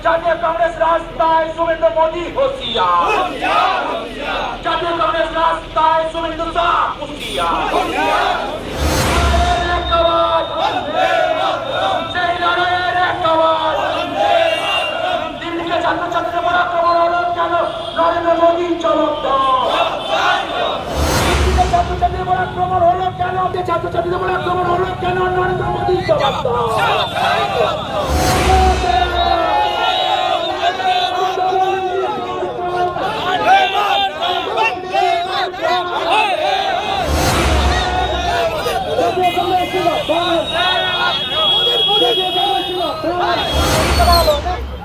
জাতীয় কংগ্রেস রাস্তায় শুভেন্দু মোদী হুঁশিয়ার, জাতীয় কংগ্রেস রাস্তায় শুভেন্দু শাহ হুঁশিয়ার। এক আওয়াজ, সেই লড়াইয়ের এক আওয়াজ। দিল্লিকে ছাত্রছাত্রীদের উপর আক্রমণ হলো কেন? নরেন্দ্র মোদী জবাব দাও। দিল্লিকে ছাত্রছাত্রীদের উপর আক্রমণ হলো কেন? ছাত্রছাত্রীদের উপর আক্রমণ হলো কেন? নরেন্দ্র মোদী জবাব দাও।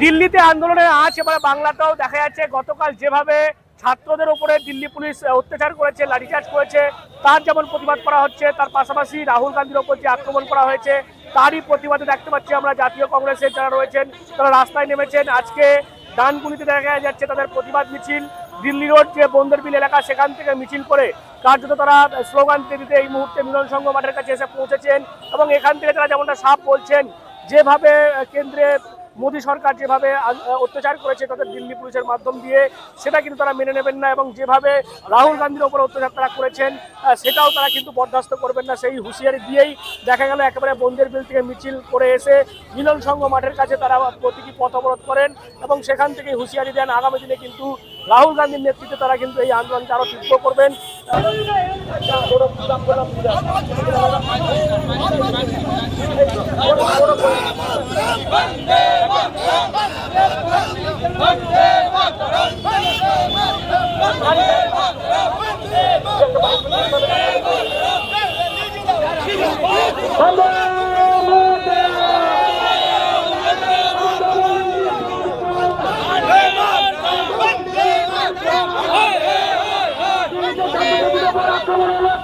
দিল্লিতে আন্দোলনের আজ এবার বাংলাতেও দেখা যাচ্ছে। গতকাল যেভাবে ছাত্রদের উপরে দিল্লি পুলিশ অত্যাচার করেছে, লাঠিচার্জ করেছে, তার যেমন প্রতিবাদ করা হচ্ছে, তার পাশাপাশি রাহুল গান্ধীর ওপর যে আক্রমণ করা হয়েছে তারই প্রতিবাদে দেখতে পাচ্ছি আমরা জাতীয় কংগ্রেসের যারা রয়েছেন তারা রাস্তায় নেমেছেন। আজকে ডানকুনিতে দেখা যাচ্ছে তাদের প্রতিবাদ মিছিল। দিল্লি রোড যে বন্দরবিল এলাকা সেখান থেকে মিছিল করে কার্যত তারা স্লোগান দিতে এই মুহূর্তে মিলন সংঘ মাঠের কাছে এসে পৌঁছেছেন। এবং এখান থেকে তারা যেমনটা সাফ বলছেন, যেভাবে কেন্দ্রে মোদী সরকার যেভাবে অত্যাচার করেছে তাদের দিল্লি পুলিশের মাধ্যম দিয়ে, সেটা কিন্তু তারা মেনে নেবেন না। এবং যেভাবে রাহুল গান্ধীর ওপর অত্যাচার তারা করেছেন সেটাও তারা কিন্তু বরদাস্ত করবেন না। সেই হুঁশিয়ারি দিয়েই দেখা গেল একেবারে বন্দরবিল থেকে মিছিল করে এসে মিলন সংঘ মাঠের কাছে তারা প্রতীকী পথ অবরোধ করেন এবং সেখান থেকে হুঁশিয়ারি দেন আগামী দিনে কিন্তু রাহুল গান্ধীর নেতৃত্বে তারা কিন্তু এই আন্দোলনকে আরো তীব্র করবেন।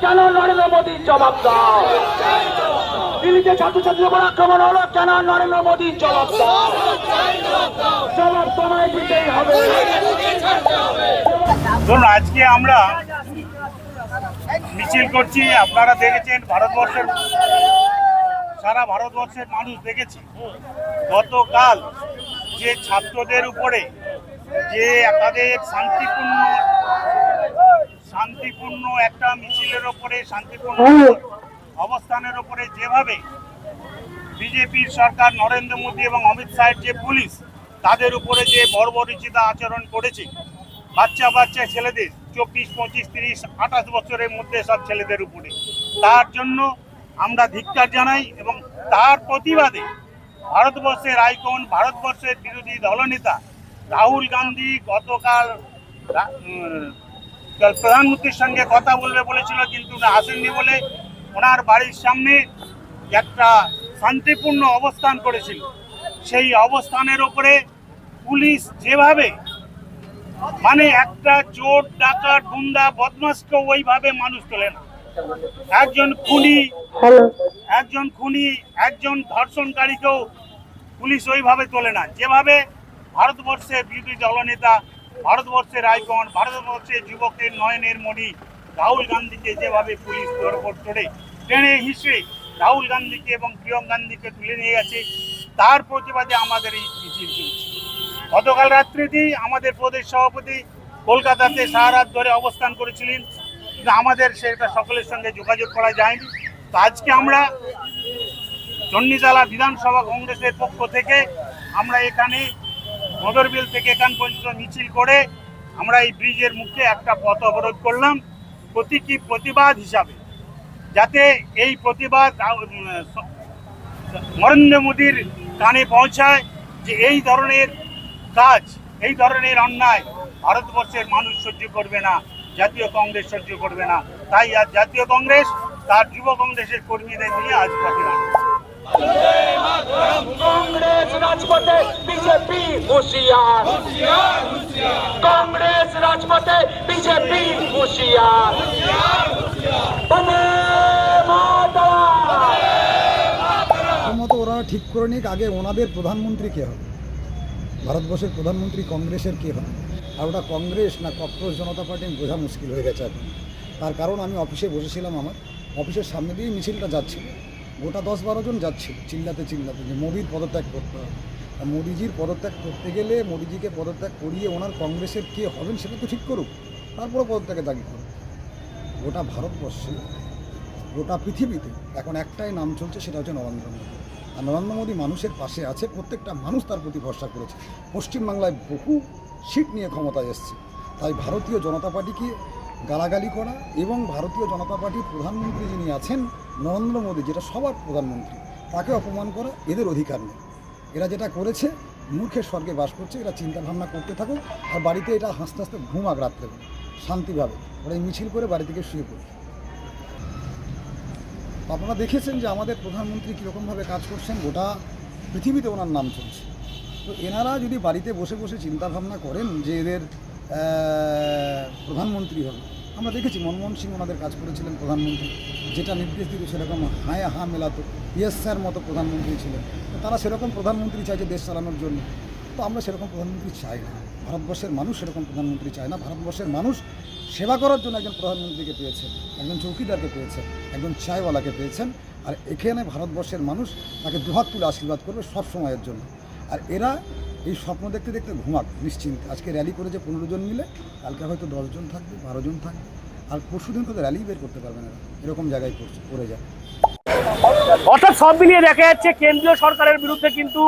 কেন নরেন্দ্র মোদী জবাব দাও। দিল্লিতে ছাত্রছাত্রীদের উপর আক্রমণ হলো কেন? নরেন্দ্র মোদী জবাব দাও। জবাব তোমায় দিতেই হবে। ধরুন, আজকে আমরা মিছিল করছি, আপনারা দেখেছেন, ভারতবর্ষের সারা ভারতবর্ষের মানুষ দেখেছে গতকাল যে ছাত্রদের উপরে যে তাদের শান্তিপূর্ণ একটা মিছিলের ওপরে, শান্তিপূর্ণ অবস্থানের ওপরে যেভাবে বিজেপির সরকার, নরেন্দ্র মোদী এবং অমিত শাহের যে পুলিশ তাদের উপরে যে বর্বরোচিত আচরণ করেছে, বাচ্চা ছেলেদের 24, 25, 30, 28 বছরের মধ্যে সব ছেলেদের উপরে, তার জন্য আমরা ধিক্কার জানাই। এবং তার প্রতিবাদে ভারতবর্ষের আইকন, ভারতবর্ষের বিরোধী দলনেতা রাহুল গান্ধী গতকাল প্রধানমন্ত্রীর সঙ্গে কথা বলবে বলেছিল, কিন্তু আসেননি বলে ওনার বাড়ির সামনে একটা শান্তিপূর্ণ অবস্থান করেছিল। সেই অবস্থানের ওপরে পুলিশ যেভাবে একটা চোর, ডাকাত, গুন্ডা, বদমাশকেও ওইভাবে মানুষ তোলে না। একজন খুনি, একজন ধর্ষণকারীকেও পুলিশ ওইভাবে তোলে না। যেভাবে ভারতবর্ষের বিরোধী দলনেতা, ভারতবর্ষের আইকন, ভারতবর্ষের যুবকের নয়নের মণি রাহুল গান্ধীকে যেভাবে পুলিশ টেনে হিসেবে রাহুল গান্ধীকে এবং প্রিয়ঙ্কা গান্ধীকে তুলে নিয়ে গেছে, তার প্রতিবাদে আমাদের এই মিছিল চলছে। গতকাল রাত্রিতেই আমাদের প্রদেশ সভাপতি কলকাতাতে সারা রাত ধরে অবস্থান করেছিলেন, কিন্তু আমাদের সেটা সকলের সঙ্গে যোগাযোগ করা যায়নি। তো আজকে আমরা চণ্ডীতলা বিধানসভা কংগ্রেসের পক্ষ থেকে আমরা এখানে বন্দরবিল থেকে এখান পর্যন্ত মিছিল করে আমরা এই ব্রিজের মুখে একটা পথ অবরোধ করলাম প্রতীকী প্রতিবাদ হিসাবে, যাতে এই প্রতিবাদ নরেন্দ্র মোদীর কানে পৌঁছায় যে এই ধরনের কাজ, এই ধরনের অন্যায় ভারতবর্ষের মানুষ সহ্য করবে না, জাতীয় কংগ্রেস সহ্য করবে না। তাই আজ জাতীয় কংগ্রেস তার যুব কংগ্রেসের কর্মীদের নিয়ে আজ পথে নামবে। কংগ্রেস রাজপথে, বিজেপি হুঁশিয়ার। কংগ্রেস রাজপথে, বিজেপি হুঁশিয়ার। প্রথমত ওরা ঠিক করে নিক আগে ওনাদের প্রধানমন্ত্রী কে হবে, ভারতবর্ষের প্রধানমন্ত্রী কংগ্রেসের কে হবে। আর ওটা কংগ্রেস না ককরোচ জনতা পার্টি বোঝা মুশকিল হয়ে গেছে এখন। তার কারণ আমি অফিসে বসেছিলাম, আমার অফিসের সামনে দিয়ে মিছিলটা যাচ্ছিল, গোটা 10-12 জন যাচ্ছিল চিল্লাতে যে মোদির পদত্যাগ করতে হবে। মোদিজির পদত্যাগ করতে গেলে মোদিজিকে পদত্যাগ করিয়ে ওনার কংগ্রেসের কে হবেন সেটা তো ঠিক করুক, তারপরে পদত্যাগের দাবি করুক। গোটা ভারতবর্ষে গোটা পৃথিবীতে এখন একটাই নাম চলছে, সেটা হচ্ছে নরেন্দ্র মোদী। আর নরেন্দ্র মোদী মানুষের পাশে আছে, প্রত্যেকটা মানুষ তার প্রতি ভরসা করেছে। পশ্চিমবাংলায় বহু সিট নিয়ে ক্ষমতায় এসছে, তাই ভারতীয় জনতা পার্টিকে গালাগালি করা এবং ভারতীয় জনতা পার্টির প্রধানমন্ত্রী যিনি আছেন নরেন্দ্র মোদী, যেটা সবার প্রধানমন্ত্রী, তাকে অপমান করা এদের অধিকার নেই। এরা যেটা করেছে মূর্খের স্বর্গে বাস করছে, এরা চিন্তা ভাবনা করতে থাকুক আর বাড়িতে এটা হাসতে হাসতে ঘুমাক রাত্রে শান্তিভাবে, ওরা এই মিছিল করে বাড়ি থেকে শুয়ে পড়ে। আপনারা দেখেছেন যে আমাদের প্রধানমন্ত্রী কীরকমভাবে কাজ করছেন, গোটা পৃথিবীতে ওনার নাম চলছে। তো এনারা যদি বাড়িতে বসে বসে চিন্তাভাবনা করেন যে এদের প্রধানমন্ত্রী হবে, আমরা দেখেছি মনমোহন সিং ওনাদের কাজ করেছিলেন প্রধানমন্ত্রী, যেটা নির্দেশ দিত সেরকম হায় হা মেলাতো, ইয়েস স্যার মতো প্রধানমন্ত্রী ছিলেন। তো তারা সেরকম প্রধানমন্ত্রী চাইছে দেশ চালানোর জন্য, তো আমরা সেরকম প্রধানমন্ত্রী চাই না। ভারতবর্ষের মানুষ সেরকম প্রধানমন্ত্রী চায় না। ভারতবর্ষের মানুষ সেবা করার জন্য একজন প্রধানমন্ত্রীকে পেয়েছেন, একজন চৌকিদারকে পেয়েছেন, একজন চায়ওয়ালাকে পেয়েছেন। আর এখানে ভারতবর্ষের মানুষ তাকে দুহাত তুলে আশীর্বাদ করবে সব সময়ের জন্য। আর এরা এই স্বপ্ন দেখতে দেখতে ঘুমাক নিশ্চিন্তে। আজকে র্যালি করেছে 15 জন মিলে, কালকে হয়তো 10 জন থাকবে, 12 জন থাকবে, আর পরশুদিন তো র্যালি বের করতে পারবে না। এরকম জায়গায় পড়ে যায়। অর্থাৎ সব মিলিয়ে দেখা যাচ্ছে কেন্দ্রীয় সরকারের বিরুদ্ধে কিন্তু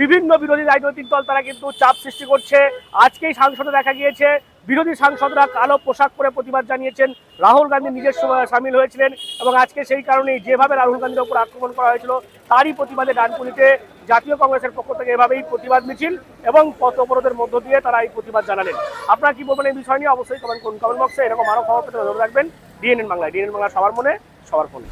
বিভিন্ন বিরোধী রাজনৈতিক দল তারা কিন্তু চাপ সৃষ্টি করছে। আজকেই সাংসদে দেখা গিয়েছে বিরোধী সাংসদরা কালো পোশাক পরে প্রতিবাদ জানিয়েছেন। রাহুল গান্ধী নিজের সামিল হয়েছিলেন এবং আজকে সেই কারণেই যেভাবে রাহুল গান্ধীর উপর আক্রমণ করা হয়েছিল তারই প্রতিবাদে ডানকুনিতে জাতীয় কংগ্রেসের পক্ষ থেকে এভাবেই প্রতিবাদ মিছিল এবং পথ অবরোধের মধ্য দিয়ে তারা এই প্রতিবাদ জানালেন। আপনারা কি বলবেন এই বিষয় নিয়ে অবশ্যই কমেন্ট করুন কমেন্ট বক্সে। এরকম আরও খবর পেতে নজর রাখবেন ডিএনএন বাংলায়। ডিএনএন বাংলা সবার মনে সবার ফোনে।